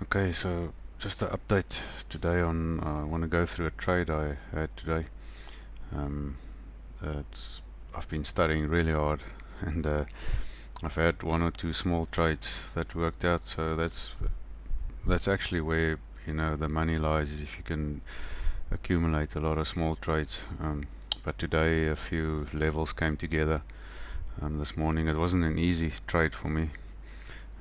Okay, so just an update today on, I want to go through a trade I had today. Um, I've been studying really hard and I've had one or two small trades that worked out, so that's actually where the money lies, is if you can accumulate a lot of small trades. But today a few levels came together. This morning it wasn't an easy trade for me.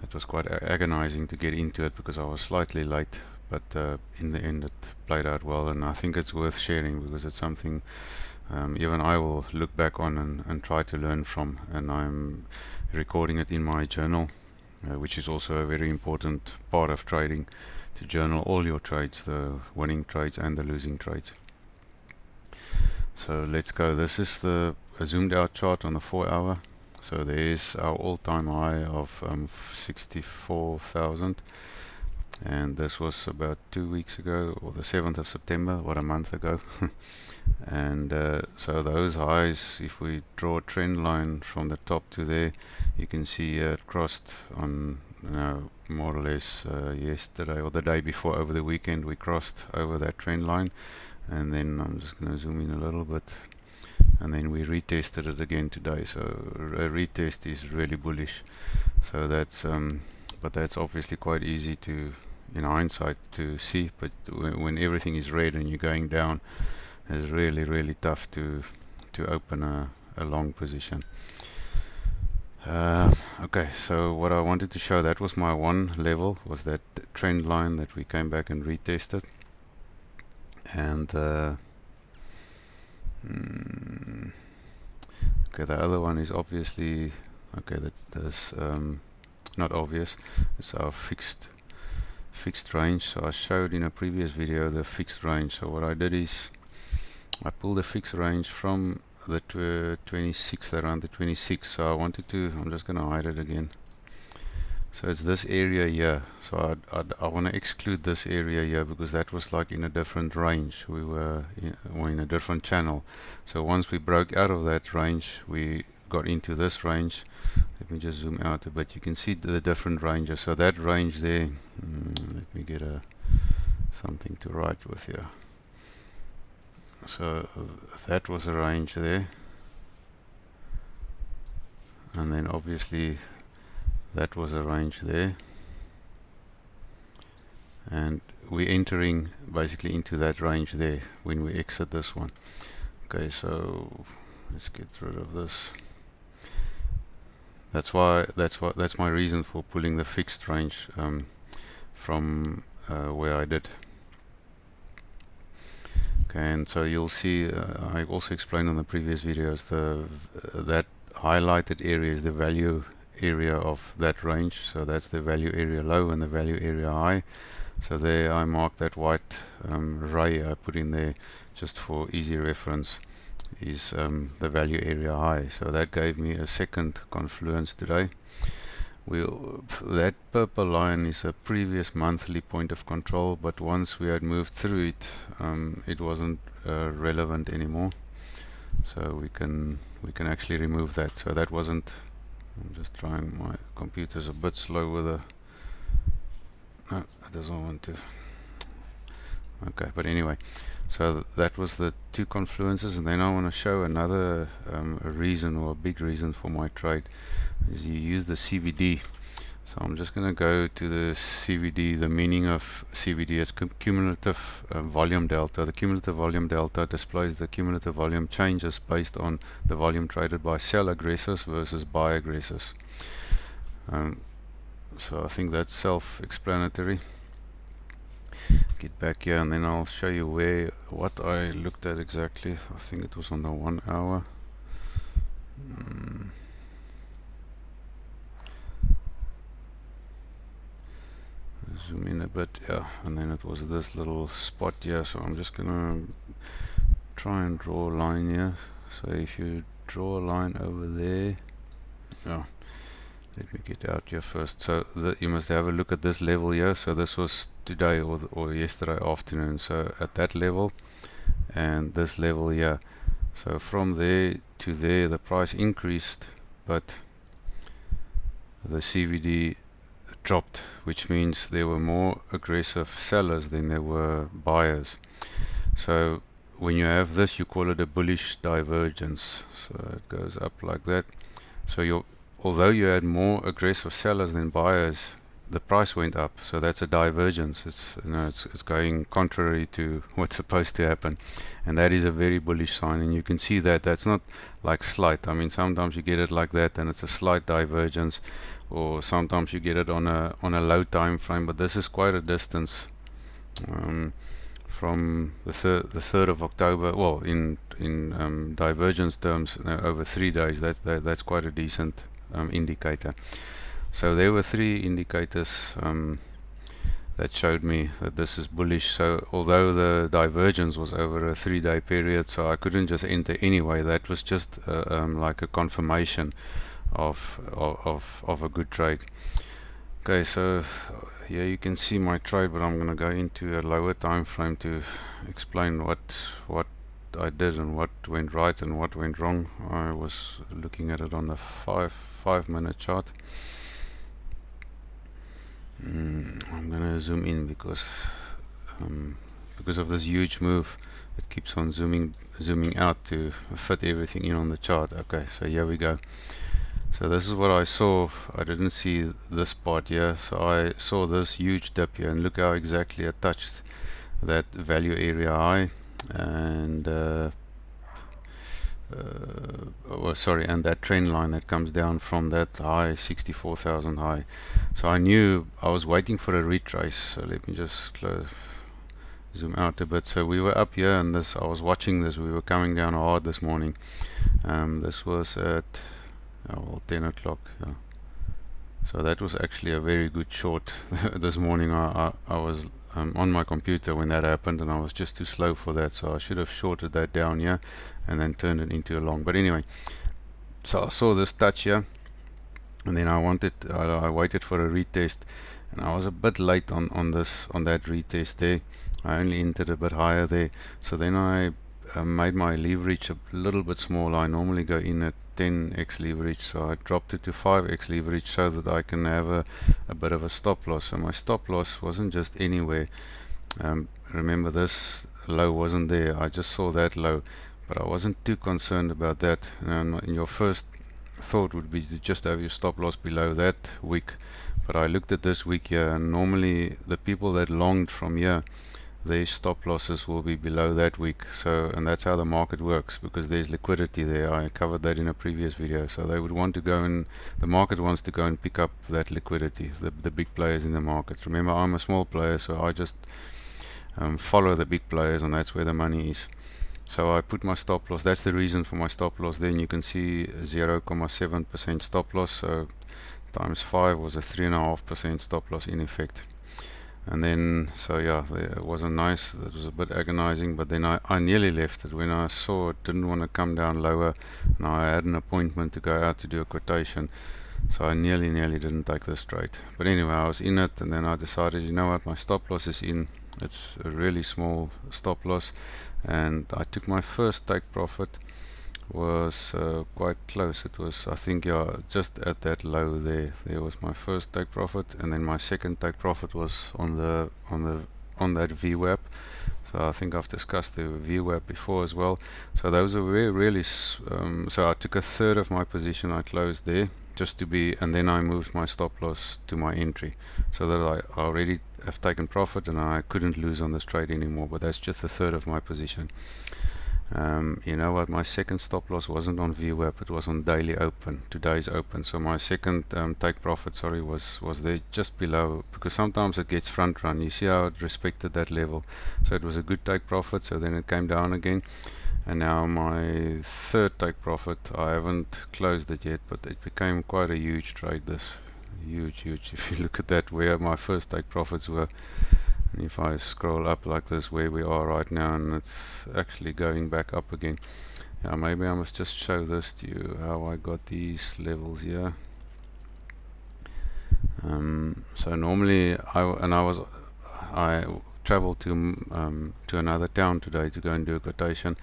It was quite agonizing to get into it because I was slightly late, but in the end it played out well, and I think it's worth sharing because it's something even I will look back on and try to learn from, and I'm recording it in my journal, which is also a very important part of trading, to journal all your trades, the winning trades and the losing trades. So let's go. This is a zoomed out chart on the 4-hour. So there's our all-time high of 64,000, and this was about 2 weeks ago, or the 7th of September, what, a month ago. And so those highs, if we draw a trend line from the top to there, you can see it crossed on more or less yesterday or the day before, over the weekend we crossed over that trend line, and then I'm just going to zoom in a little bit, and then we retested it again today. So a retest is really bullish. So that's but that's obviously quite easy to, in hindsight, to see, but when everything is red and you're going down, it's really tough to open a long position. Okay, so what I wanted to show, that was my one level, was that trend line that we came back and retested, and okay, the other one is obviously, okay, that's not obvious, it's our fixed range. So I showed in a previous video the fixed range. So what I did is I pulled the fixed range from the 26th, around the 26th. So I wanted to, I'm just going to hide it again. So it's this area here. So I want to exclude this area here because that was like in a different range. We were in a different channel. So once we broke out of that range, we got into this range. Let me just zoom out a bit. You can see the different ranges. So that range there, let me get something to write with here. So that was a range there, and then obviously that was a range there, and we're entering basically into that range there when we exit this one. Okay, so let's get rid of this. That's my reason for pulling the fixed range from where I did. Okay, and so you'll see, I also explained on the previous videos, that highlighted area is the value area of that range. So that's the value area low and the value area high. So there I marked that white ray I put in there just for easy reference, is the value area high. So that gave me a second confluence today. That purple line is a previous monthly point of control, but once we had moved through it, it wasn't relevant anymore. So we can actually remove that. So that wasn't. I'm just trying. My computer's a bit slow with the. No, it doesn't want to. Okay, but anyway, so that was the two confluences, and then I want to show another reason, or a big reason for my trade, is you use the CVD. So I'm just going to go to the CVD. The meaning of CVD is cumulative volume delta. The cumulative volume delta displays the cumulative volume changes based on the volume traded by sell aggressors versus buy aggressors. So I think that's self-explanatory. Get back here and then I'll show you what I looked at exactly. I think it was on the 1 hour. Zoom in a bit, yeah, and then it was this little spot here. So I'm just gonna try and draw a line here. So if you draw a line over there, yeah, let me get out here first. So you must have a look at this level here. So this was today or yesterday afternoon. So at that level and this level here, so from there to there the price increased, but the CVD dropped, which means there were more aggressive sellers than there were buyers. So when you have this, you call it a bullish divergence. So it goes up like that. So although you had more aggressive sellers than buyers, the price went up. So that's a divergence. It's going contrary to what's supposed to happen, and that is a very bullish sign. And you can see that that's not like slight. I mean, sometimes you get it like that, and it's a slight divergence, or sometimes you get it on a low time frame. But this is quite a distance. From the 3rd of October, well, in divergence terms, over 3 days, that's quite a decent indicator. So there were 3 indicators that showed me that this is bullish. So although the divergence was over a 3-day period, so I couldn't just enter anyway. That was just like a confirmation of a good trade. Okay, so here you can see my trade, but I'm going to go into a lower time frame to explain what I did and what went right and what went wrong. I was looking at it on the 5-minute chart. I'm going to zoom in because of this huge move. It keeps on zooming out to fit everything in on the chart. Okay, so here we go. So this is what I saw. I didn't see this part here, so I saw this huge dip here, and look how exactly it touched that value area high, and and that trend line that comes down from that high, 64,000 high. So I knew I was waiting for a retrace. So let me just zoom out a bit. So we were up here, and I was watching this. We were coming down hard this morning. This was at 10 o'clock. Yeah. So that was actually a very good short this morning. I was on my computer when that happened, and I was just too slow for that, so I should have shorted that down here and then turned it into a long. But anyway, so I saw this touch here, and then I waited for a retest, and I was a bit late on that retest there. I only entered a bit higher there, so then I made my leverage a little bit smaller. I normally go in at 10x leverage, so I dropped it to 5x leverage so that I can have a bit of a stop loss. So my stop loss wasn't just anywhere. Remember, this low wasn't there. I just saw that low, but I wasn't too concerned about that. And your first thought would be to just have your stop loss below that wick, but I looked at this wick here, and normally the people that longed from here, their stop losses will be below that wick. So, and that's how the market works, because there's liquidity there. I covered that in a previous video. So they would want to go, and the market wants to go and pick up that liquidity, the big players in the market. Remember, I'm a small player, so I just follow the big players, and that's where the money is. So I put my stop loss. That's the reason for my stop loss. Then you can see 0.7% stop loss. So times 5 was a 3.5% stop loss in effect. And then, so yeah, it wasn't nice. It was a bit agonizing, but then I nearly left it when I saw it didn't want to come down lower, and I had an appointment to go out to do a quotation, so I nearly didn't take this trade. But anyway, I was in it, and then I decided, you know what, my stop loss is in. It's a really small stop loss, and I took my first take profit. Was quite close. It was, I think, yeah, just at that low there. There was my first take profit, and then my second take profit was on that VWAP. So I think I've discussed the VWAP before as well. So those are really so I took a third of my position. I closed there just to be, and then I moved my stop loss to my entry, so that I already have taken profit and I couldn't lose on this trade anymore. But that's just a third of my position. You know what, my second stop loss wasn't on VWAP, it was on daily open, today's open. So my second take profit, sorry, was there just below, because sometimes it gets front run. You see how it respected that level. So it was a good take profit, so then it came down again. And now my third take profit, I haven't closed it yet, but it became quite a huge trade. This huge. If you look at that, where my first take profits were, and if I scroll up like this, where we are right now, and it's actually going back up again. Yeah, maybe I must just show this to you, how I got these levels here. So normally I traveled to another town today to go and do a quotation.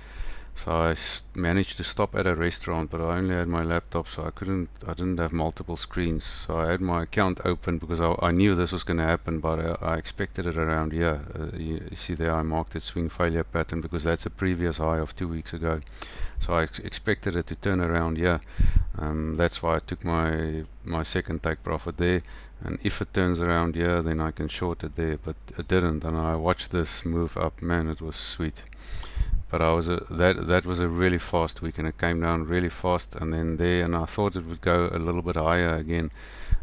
So I managed to stop at a restaurant, but I only had my laptop, so I didn't have multiple screens. So I had my account open because I knew this was going to happen, but I expected it around here. You see there, I marked it swing failure pattern because that's a previous high of 2 weeks ago. So I expected it to turn around here. That's why I took my second take profit there. And if it turns around here, then I can short it there, but it didn't. And I watched this move up. Man, it was sweet. But that was a really fast week, and it came down really fast, and then there, and I thought it would go a little bit higher again,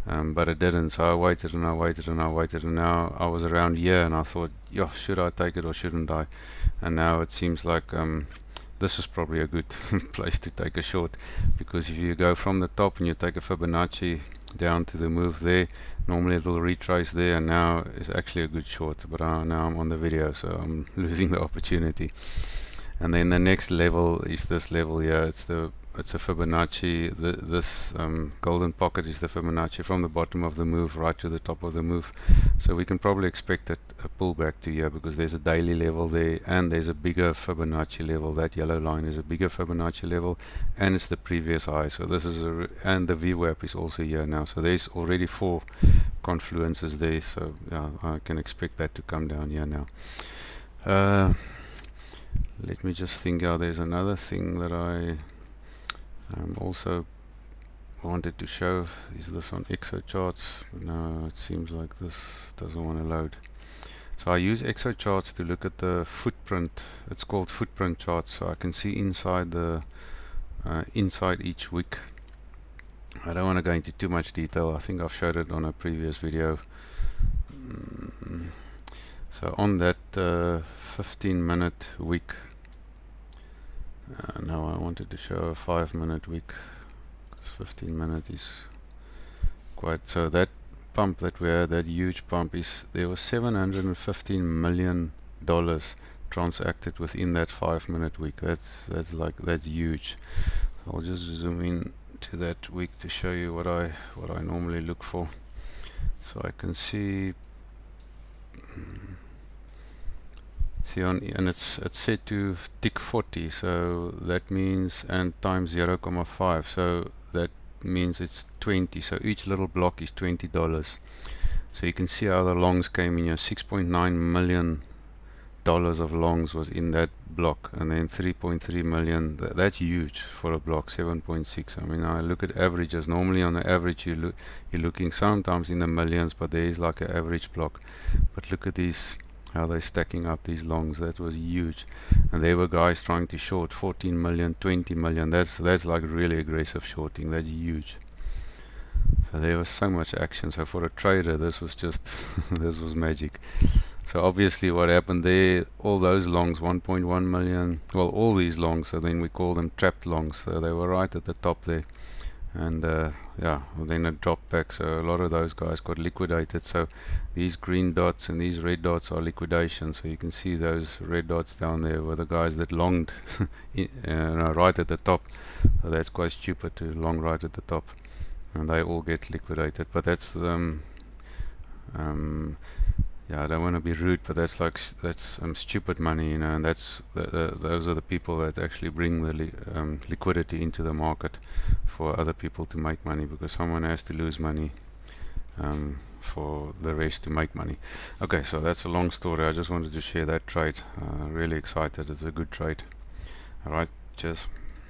but it didn't. So I waited and I waited and I waited, and now I was around here, and I thought, yeah, should I take it or shouldn't I? And now it seems like this is probably a good place to take a short, because if you go from the top and you take a Fibonacci down to the move there, normally it will retrace there, and now it's actually a good short, but now I'm on the video, so I'm losing the opportunity. And then the next level is this level here. It's a Fibonacci. This golden pocket is the Fibonacci from the bottom of the move right to the top of the move. So we can probably expect a pullback to here, because there's a daily level there, and there's a bigger Fibonacci level. That yellow line is a bigger Fibonacci level, and it's the previous high. So this is and the VWAP is also here now. So there's already 4 confluences there. So yeah, I can expect that to come down here now. Let me just think. There's another thing that I also wanted to show. Is this on XO charts? No, it seems like this doesn't want to load. So I use XO charts to look at the footprint. It's called footprint charts, so I can see inside the inside each wick. I don't want to go into too much detail. I think I've showed it on a previous video. So on that 15-minute wick, now I wanted to show a 5-minute wick. 15-minute is quite, so that pump that we had, that huge pump, is there was $715 million transacted within that 5-minute wick. That's huge. So I'll just zoom in to that wick to show you what I normally look for. So I can see and it's set to tick 40, so that means, and times 0.5, so that means it's 20. So each little block is $20. So you can see how the longs came in here. $6.9 million of longs was in that block, and then 3.3 million. That's huge for a block. 7.6. I mean, I look at averages. Normally on the average you're looking sometimes in the millions, but there is like an average block. But look at these, how they're stacking up these longs. That was huge. And there were guys trying to short 14 million, 20 million. That's like really aggressive shorting. That's huge. So there was so much action. So for a trader, this was just this was magic. So obviously what happened there, all those longs, 1.1 million, well, all these longs, so then we call them trapped longs. So they were right at the top there. And yeah, then it dropped back, so a lot of those guys got liquidated. So these green dots and these red dots are liquidation. So you can see those red dots down there were the guys that longed right at the top. So that's quite stupid to long right at the top, and they all get liquidated. But that's yeah, I don't want to be rude, but that's stupid money, you know, and those are the people that actually bring the liquidity into the market for other people to make money, because someone has to lose money for the rest to make money. Okay, so that's a long story. I just wanted to share that trade. Really excited. It's a good trade. Alright, cheers.